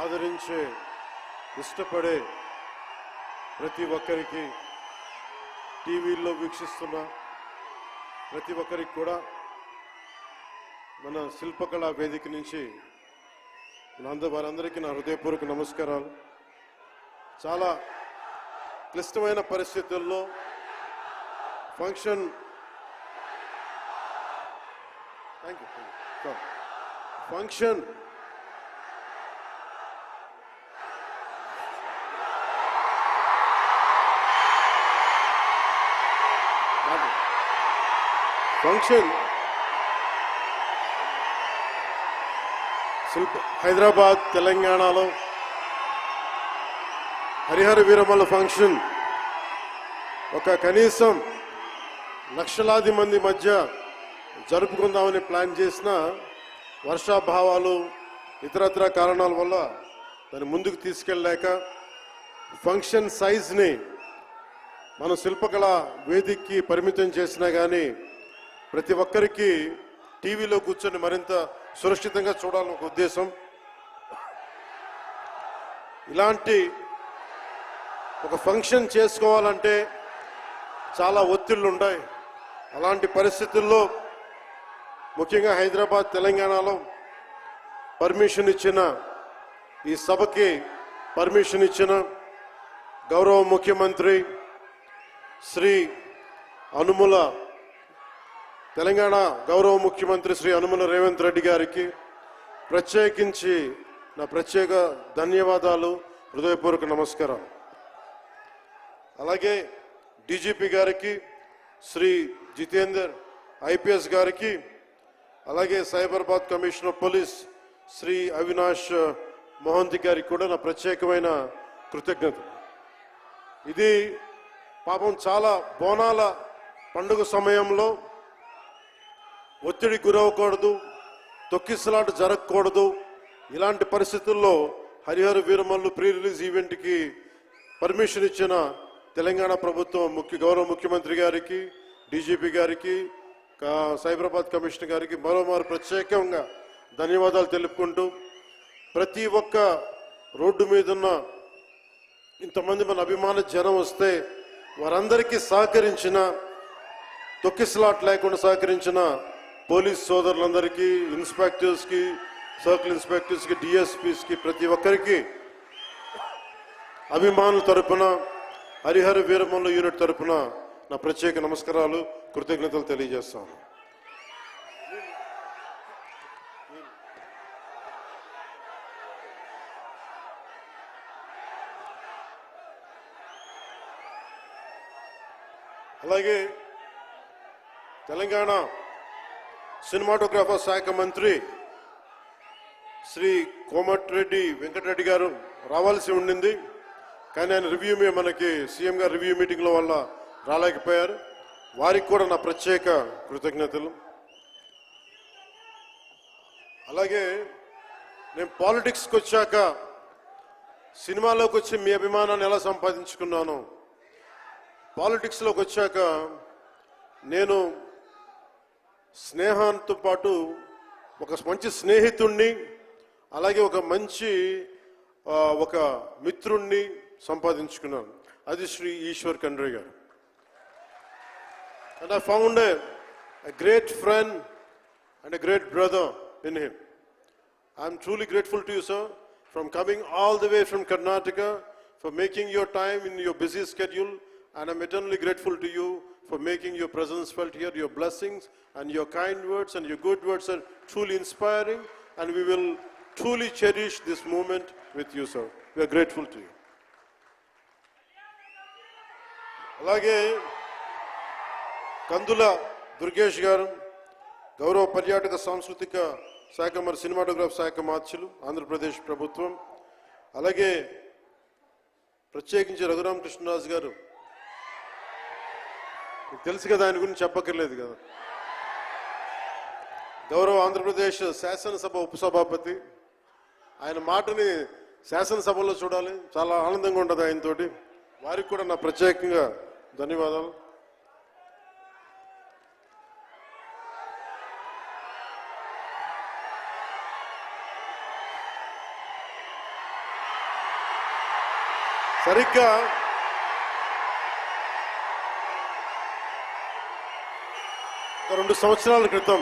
ఆదరించే ఇష్టపడే ప్రతి ఒక్కరికి టీవీల్లో వీక్షిస్తున్న ప్రతి ఒక్కరికి కూడా మన శిల్పకళా వేదిక నుంచి వారందరికీ నా హృదయపూర్వక నమస్కారాలు. చాలా క్లిష్టమైన పరిస్థితుల్లో ఫంక్షన్ హైదరాబాద్ తెలంగాణలో హరిహర వీరమల్ల ఫంక్షన్ ఒక కనీసం లక్షలాది మంది మధ్య జరుపుకుందామని ప్లాన్ చేసిన వర్షాభావాలు ఇతరత్ర కారణాల వల్ల దాన్ని ముందుకు తీసుకెళ్ళలేక ఫంక్షన్ సైజ్ని మన శిల్పకళ వేదికకి పరిమితం చేసినా కానీ ప్రతి ఒక్కరికి టీవీలో కూర్చొని మరింత సురక్షితంగా చూడాలని ఒక ఉద్దేశం. ఇలాంటి ఒక ఫంక్షన్ చేసుకోవాలంటే చాలా ఒత్తిళ్లు ఉంటాయి. అలాంటి పరిస్థితుల్లో ముఖ్యంగా హైదరాబాద్ తెలంగాణలో పర్మిషన్ ఇచ్చిన ఈ సభకి పర్మిషన్ ఇచ్చిన గౌరవ ముఖ్యమంత్రి శ్రీ అనుముల తెలంగాణ గౌరవ ముఖ్యమంత్రి శ్రీ అనుముల రేవంత్ రెడ్డి గారికి ప్రత్యేకించి నా ప్రత్యేక ధన్యవాదాలు, హృదయపూర్వక నమస్కారం. అలాగే డీజీపీ గారికి, శ్రీ జితేందర్ ఐపీఎస్ గారికి, అలాగే Cyberabad commissioner of police Shri Avinash Mohanty గారికి కూడా నా ప్రత్యేకమైన కృతజ్ఞత. ఇది పాపం చాలా బోనాల పండుగ సమయంలో ఒత్తిడి గురవకూడదు, తొక్కిసలాట జరగకూడదు. ఇలాంటి పరిస్థితుల్లో హరిహర వీరమల్లు ప్రీ రిలీజ్ ఈవెంట్కి పర్మిషన్ ఇచ్చిన తెలంగాణ ప్రభుత్వం గౌరవ ముఖ్యమంత్రి గారికి, డీజీపీ గారికి, సైబరాబాద్ కమిషనర్ గారికి మరోమారు ప్రత్యేకంగా ధన్యవాదాలు తెలుపుకుంటూ, ప్రతి ఒక్క రోడ్డు మీద ఉన్న ఇంతమంది మన అభిమాన జనం వస్తే వారందరికీ సహకరించిన, తొక్కిసలాట్ లేకుండా సహకరించిన పోలీస్ సోదరులందరికీ, ఇన్స్పెక్టర్స్కి, సర్కిల్ ఇన్స్పెక్టర్స్కి, డిఎస్పీస్కి, ప్రతి ఒక్కరికి అభిమానుల తరపున, హరిహర వీరమల్లు యూనిట్ తరపున నా ప్రత్యేక నమస్కారాలు, కృతజ్ఞతలు తెలియజేస్తాను. అలాగే తెలంగాణ సినిమాటోగ్రాఫర్ శాఖ మంత్రి శ్రీ కోమటిరెడ్డి వెంకటరెడ్డి గారు రావాల్సి ఉండింది. కానీ ఆయన మనకి సీఎం గారు రివ్యూ మీటింగ్ల వల్ల రాలేకపోయారు. వారికి కూడా నా ప్రత్యేక కృతజ్ఞతలు. అలాగే నేను పాలిటిక్స్కి వచ్చాక, సినిమాలోకి వచ్చి మీ అభిమానాన్ని ఎలా సంపాదించుకున్నాను, పాలిటిక్స్లోకి వచ్చాక నేను స్నేహంతో పాటు ఒక మంచి స్నేహితుణ్ణి, అలాగే ఒక మంచి మిత్రుణ్ణి సంపాదించుకున్నాను. అది శ్రీ ఈశ్వర్ ఖండ్రే గారు. And I found a great friend and a great brother in him. I'm truly grateful to you, sir, from coming all the way from Karnataka, for making your time in your busy schedule, and I'm eternally grateful to you for making your presence felt here. Your blessings and your kind words and your good words are truly inspiring, and we will truly cherish this moment with you, sir. We are grateful to you. అలాగే కందుల దుర్గేష్ గారు, గౌరవ పర్యాటక సాంస్కృతిక శాఖ మరి cinematograph శాఖ మార్చులు, ఆంధ్రప్రదేశ్ ప్రభుత్వం. అలాగే ప్రత్యేకించి రఘురామకృష్ణరాజు గారు, తెలుసు కదా, ఆయన గురించి చెప్పక్కర్లేదు కదా. గౌరవ ఆంధ్రప్రదేశ్ శాసనసభ ఉపసభాపతి, ఆయన మాటని శాసనసభలో చూడాలి, చాలా ఆనందంగా ఉంటుంది ఆయనతోటి. వారికి కూడా నా ప్రత్యేకంగా ధన్యవాదాలు. సరిగ్గా 2 సంవత్సరాల క్రితం